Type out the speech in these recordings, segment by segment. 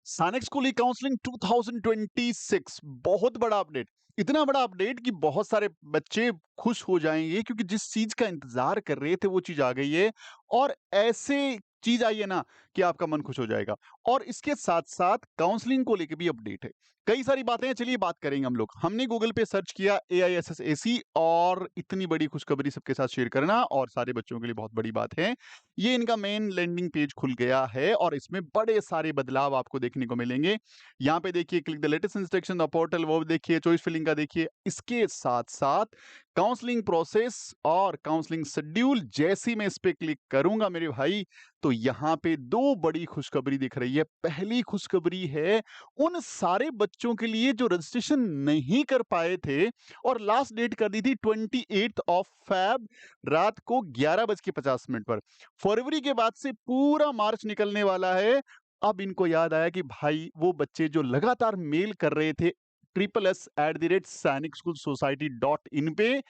सैनिक स्कूल ई काउंसलिंग 2026 बहुत बड़ा अपडेट। इतना बड़ा अपडेट कि बहुत सारे बच्चे खुश हो जाएंगे क्योंकि जिस चीज का इंतजार कर रहे थे वो चीज आ गई है। और ऐसे चीज आई है ना कि आपका मन खुश हो जाएगा। और इसके साथ साथ काउंसलिंग को लेके भी अपडेट है। कई सारी बातें हैं, चलिए बात करेंगे हम लोग। हमने गूगल पे सर्च किया AISSAC और इतनी बड़ी खुशखबरी सबके साथ शेयर करना और सारे बच्चों के लिए बहुत बड़ी बात है। ये इनका मेन लैंडिंग पेज खुल गया है और इसमें बड़े सारे बदलाव आपको देखने को मिलेंगे। यहाँ पे देखिए, click the latest instruction the portal, वो देखिए, चॉइस फिलिंग का देखिए। इसके साथ साथ काउंसलिंग प्रोसेस और काउंसलिंग शेड्यूल, जैसी मैं इस पे क्लिक करूंगा मेरे भाई, तो यहाँ पे दो बड़ी खुशखबरी दिख रही है। पहली खुशखबरी है उन सारे बच्चों के लिए जो रजिस्ट्रेशन नहीं कर पाए थे और लास्ट डेट कर दी थी 28 रात को 11:50 पर। फरवरी के बाद से पूरा मार्च निकलने वाला है। अब इनको याद आया कि भाई वो बच्चे जो लगातार मेल कर रहे थे SSS@sainikSchoolSociety.in पे,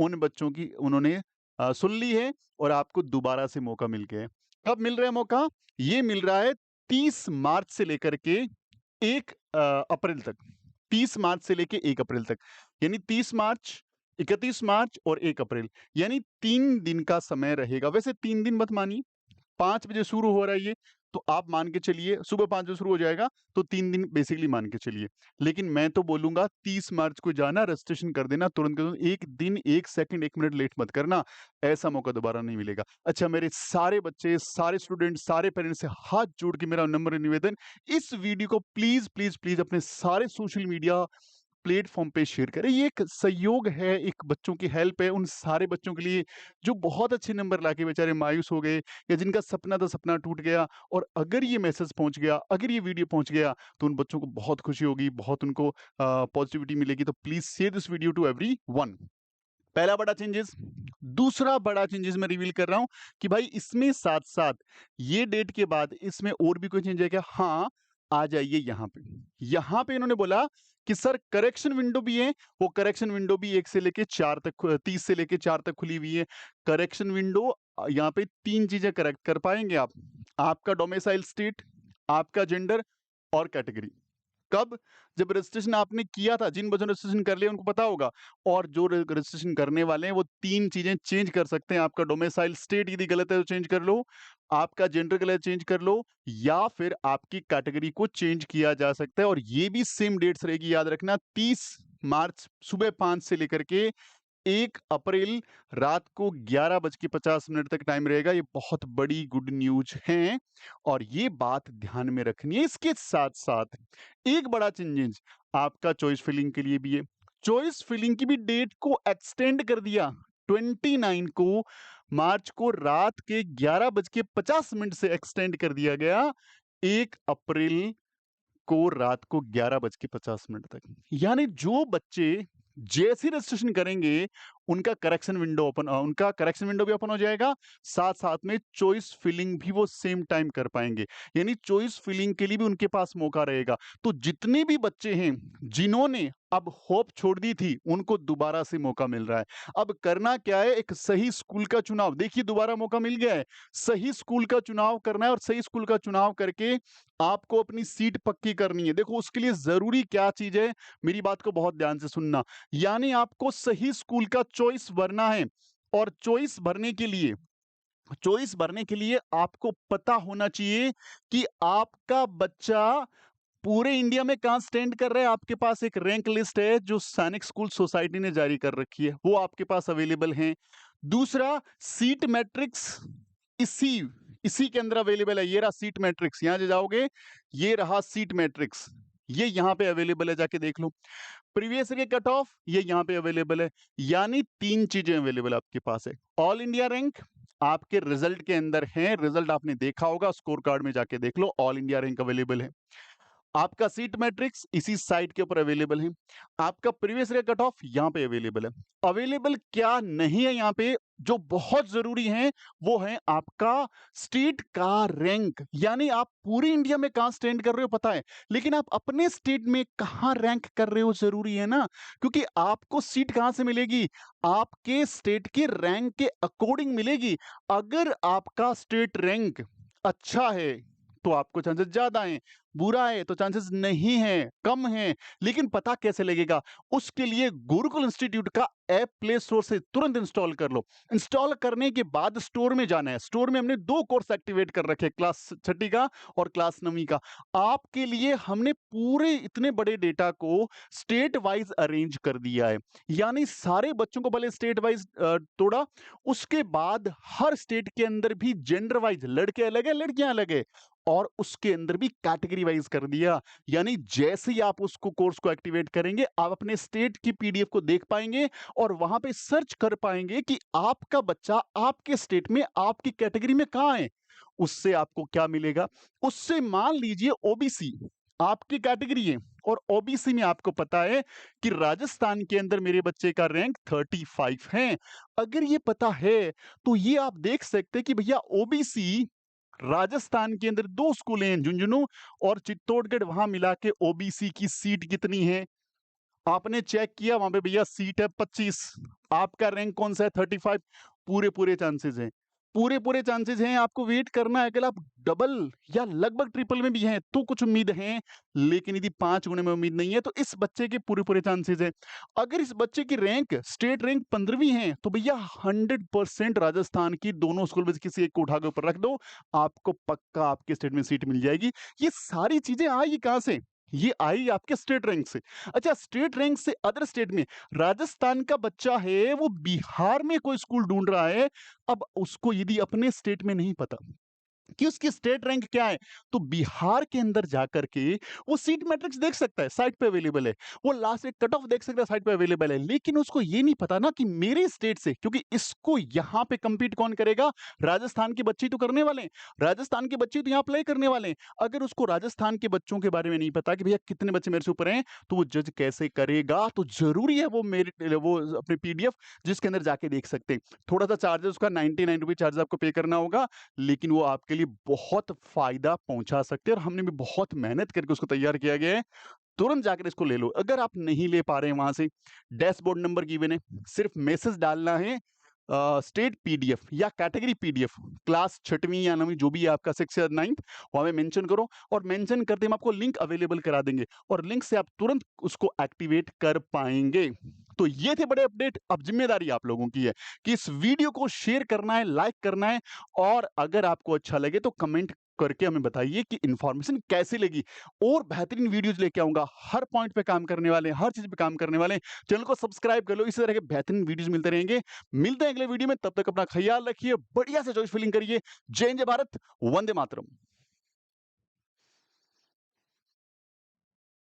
उन बच्चों की उन्होंने सुन ली है और आपको दोबारा से मौका मिल गया है। कब मिल रहा है मौका? ये मिल रहा है 30 मार्च से लेकर के 1 अप्रैल तक। 30 मार्च से लेके 1 अप्रैल तक, यानी 30 मार्च, 31 मार्च और 1 अप्रैल, यानी 3 दिन का समय रहेगा। वैसे 3 दिन मत मानिए, 5 बजे शुरू हो रहा है ये, तो आप मान के चलिए सुबह 5 बजे शुरू हो जाएगा, तो 3 दिन बेसिकली मान के चलिए। लेकिन मैं तो बोलूँगा 30 मार्च को जाना, रजिस्ट्रेशन कर देना तुरंत के तुरंत। 1 दिन, 1 सेकंड, 1 मिनट लेट मत करना, ऐसा मौका दोबारा नहीं मिलेगा। अच्छा, मेरे सारे बच्चे, सारे स्टूडेंट, सारे पेरेंट्स से हाथ जोड़ के मेरा नम्र निवेदन, इस वीडियो को प्लीज़, प्लीज़, प्लीज़ अपने सारे सोशल मीडिया प्लेटफ़ॉर्म पे शेयर करें। ये एक सहयोग है, एक बच्चों की हेल्प है उन सारे बच्चों के लिए जो बहुत अच्छे नंबर लाके बेचारे मायूस हो गए या जिनका सपना था सपना टूट गया। और अगर ये मैसेज पहुँच गया, अगर ये वीडियो पहुँच गया, तो उन बच्चों को बहुत खुशी होगी, बहुत उनको पॉजिटिविटी मिलेगी। तो please share this video to everyone. पहला बड़ा चेंजेस। दूसरा बड़ा चेंजेस मैं रिवील कर रहा हूँ कि भाई इसमें साथ-साथ ये डेट के बाद इसमें और भी कोई चेंज है क्या? हाँ, आ जाइए यहाँ पे। यहाँ पे इन्होंने बोला कि सर करेक्शन विंडो भी है, वो करेक्शन विंडो भी 1 से लेके 4 तक 30 से लेके 4 तक खुली हुई है। करेक्शन विंडो यहाँ पे 3 चीज़ें करेक्ट कर पाएँगे आप। आपका डोमिसाइल स्टेट, आपका जेंडर और कैटेगरी। कब? जब रजिस्ट्रेशन आपने किया था, जिन बच्चों ने रजिस्ट्रेशन कर लिया उनको पता होगा। और जो रजिस्ट्रेशन करने वाले हैं वो 3 चीज़ें चेंज कर सकते हैं। आपका डोमिसाइल स्टेट यदि गलत है तो चेंज कर लो, आपका जेंडर गलत है चेंज कर लो, या फिर आपकी कैटेगरी को चेंज किया जा सकता है। और ये भी सेम डेट्स रहेगी, याद रखना, 30 मार्च सुबह 5 से लेकर के 1 अप्रैल रात को 11:50 तक टाइम रहेगा। ये बहुत बड़ी गुड न्यूज़ है और ये बात ध्यान में रखनी है। इसके साथ-साथ एक बड़ा चेंजेस आपका चॉइस फिलिंग के लिए भी है। चॉइस फिलिंग की भी डेट को एक्सटेंड कर दिया। 29 को मार्च को रात के 11:50 से एक्सटेंड कर दिया गया 1 अप्रैल को रात को 11:50 तक। यानी जो बच्चे जैसे ही रजिस्ट्रेशन करेंगे, उनका करेक्शन विंडो भी ओपन हो जाएगा, साथ-साथ में चॉइस फिलिंग भी वो सेम टाइम कर पाएँगे। यानी चॉइस फिलिंग के लिए भी उनके पास मौका रहेगा। तो जितने भी बच्चे हैं, जिन्होंने अब होप छोड़ दी थी, उनको दोबारा से मौका मिल रहा है। अब करना क्या है, एक सही स्कूल का चुनाव, देखिए दोबारा मौका मिल गया है। सही स्कूल का चुनाव करना है और सही स्कूल का चुनाव करके आपको अपनी सीट पक्की करनी है। देखो उसके लिए ज़रूरी क्या चीज़ है, मेरी बात को बहुत ध्यान से सुनना। यानी आपको सही स्कूल का चॉइस भरना है और चॉइस भरने के लिए आपको पता होना चाहिए कि आपका बच्चा पूरे इंडिया में कहाँ स्टैंड कर रहा है। आपके पास एक रैंक लिस्ट है जो सैनिक स्कूल सोसाइटी ने जारी कर रखी है, वो आपके पास अवेलेबल है। दूसरा, सीट मैट्रिक्स इसी इसी के अंदर अवेलेबल है। ये रहा सीट मैट्रिक्स, यहाँ जो जाओगे ये रहा सीट मैट्रिक्स, ये यहाँ पे अवेलेबल है, जाके देख लो। प्रीवियस ईयर के कट ऑफ ये यहाँ पे अवेलेबल है। यानी 3 चीजें अवेलेबल आपके पास है। ऑल इंडिया रैंक आपके रिजल्ट के अंदर है, रिजल्ट आपने देखा होगा, स्कोर कार्ड में जाके देख लो, ऑल इंडिया रैंक अवेलेबल है। आपका सीट मैट्रिक्स इसी साइट के ऊपर अवेलेबल है। आपका प्रीवियस ईयर कट ऑफ यहाँ पे अवेलेबल है। अवेलेबल क्या नहीं है यहाँ पे, जो बहुत जरूरी है, वो है आपका स्टेट का रैंक। यानी आप पूरे इंडिया में कहाँ स्टैंड कर रहे हो पता है, लेकिन आप अपने स्टेट में कहाँ रैंक कर रहे हो जरूरी है ना। क्योंकि आपको सीट कहाँ से मिलेगी, आपके स्टेट के रैंक के अकॉर्डिंग मिलेगी। अगर आपका स्टेट रैंक अच्छा है तो आपको चांसेस ज़्यादा हैं, बुरा है तो चांसेस नहीं हैं, कम हैं। लेकिन पता कैसे लगेगा? उसके लिए गुरुकुल इंस्टीट्यूट का ऐप प्ले स्टोर से तुरंत इंस्टॉल कर लो। इंस्टॉल करने के बाद स्टोर में जाना है। स्टोर में हमने 2 कोर्स एक्टिवेट कर रखे हैं, क्लास छठी का और क्लास 9वीं का। आपके लिए हमने पूरे इतने बड़े डेटा को स्टेट वाइज़ अरेंज कर दिया है। यानी सारे बच्चों को भले स्टेट वाइज़ तोड़ा, उसके बाद हर स्टेट के अंदर भी जेंडर वाइज़ लड़के अलग है, लड़कियाँ अलग है और उसके अंदर भी कैटेगरी वाइज़ कर दिया। यानी जैसे ही आप उसको कोर्स को एक्टिवेट करेंगे, आप अपने स्टेट की पीडीएफ को देख पाएँगे और वहाँ पे सर्च कर पाएँगे कि आपका बच्चा आपके स्टेट में, आपकी कैटेगरी में कहाँ है। उससे आपको क्या मिलेगा? उससे मान लीजिए ओबीसी आपकी कैटेगरी है और ओबीसी में आपको पता है कि राजस्थान के अंदर मेरे बच्चे का रैंक 35 है। अगर ये पता है, तो ये आप देख सकते हैं कि भैया ओबीसी राजस्थान के अंदर 2 स्कूल हैं, झुंझुनू और चित्तौड़गढ़, वहाँ मिला के ओबीसी की सीट कितनी है? आपने चेक किया वहाँ पे भैया सीट है 25, आपका रैंक कौन-सा है 35, पूरे-पूरे चांसेस हैं। पूरे-पूरे चांसेस हैं, आपको वेट करना है, अगर आप डबल या लगभग ट्रिपल में भी हैं, तो कुछ उम्मीद है, लेकिन यदि 5 गुने में उम्मीद नहीं है, तो इस बच्चे के पूरे-पूरे चांसेस हैं। अगर इस बच्चे की रैंक, स्टेट रैंक 15वीं है, तो भैया 100% राजस्थान की दोनों स्कूल में से किसी एक को उठा के ऊपर रख दो, आपको पक्का आपके स्टेट में सीट मिल जाएगी। ये सारी चीज़ें आई कहाँ से? ये आई आपके स्टेट रैंक से। अच्छा, स्टेट रैंक से अदर स्टेट में राजस्थान का बच्चा है, वो बिहार में कोई स्कूल ढूँढ रहा है, अब उसको यदि अपने स्टेट में नहीं पता कि उसकी स्टेट रैंक क्या है, तो बिहार के अंदर जाकर के वो सीट मैट्रिक्स देख सकता है, साइट पे अवेलेबल है। वो लास्ट एक कट ऑफ देख सकता है, साइट पे अवेलेबल है। लेकिन उसको ये नहीं पता ना कि मेरे स्टेट से, क्योंकि इसको यहाँ पे compete कौन करेगा? राजस्थान के बच्चे ही तो करने वाले हैं। राजस्थान के बच्चे तो यहाँ अप्लाई करने वाले हैं। अगर उसको राजस्थान के बच्चों के बारे में नहीं पता कि भैया कितने बच्चे मेरे से ऊपर हैं, तो वो जज कैसे करेगा? तो ज़रूरी है वो अपनी पीडीएफ जिसके अंदर जाके देख सकते हैं। थोड़ा-सा चार्जेज़ उसका ₹99 चार्ज आपको पे करना होगा, लेकिन वो आपके लिए बहुत फ़ायदा पहुँचा सकते हैं और हमने भी बहुत मेहनत करके उसको तैयार किया गया है। तुरंत जाकर इसको ले लो। अगर आप नहीं ले पा रहे हैं वहाँ से, डैशबोर्ड नंबर गिवन है, सिर्फ़ मैसेज डालना है स्टेट पीडीएफ या कैटेगरी पीडीएफ, क्लास 6वीं या 9वीं जो भी है आपका 6th या 9th, वहाँ पे मेंशन करो और मेंशन करते हम आपको लिंक अवेलेबल करा देंगे और लिंक से आप तुरंत उसको एक्टिवेट कर पाएँगे। तो ये थे बड़े अपडेट, अब ज़िम्मेदारी आप लोगों की है कि इस वीडियो को शेयर करना है, लाइक करना है और अगर आपको अच्छा लगे तो कमेंट करके हमें बताइए कि इन्फॉर्मेशन कैसी लगी। और बेहतरीन वीडियोज़ लेके आऊँगा, हर पॉइंट पे काम करने वाले हैं, हर चीज़ पे काम करने वाले हैं। चैनल को सब्सक्राइब कर लो, इसी तरह के बेहतरीन वीडियोज़ मिलते रहेंगे। मिलते हैं अगले वीडियो में, तब तक अपना ख़याल रखिए, बढ़िया से चॉइस फिलिंग करिए। जय हिंद, जय भारत, वंदे मातरम।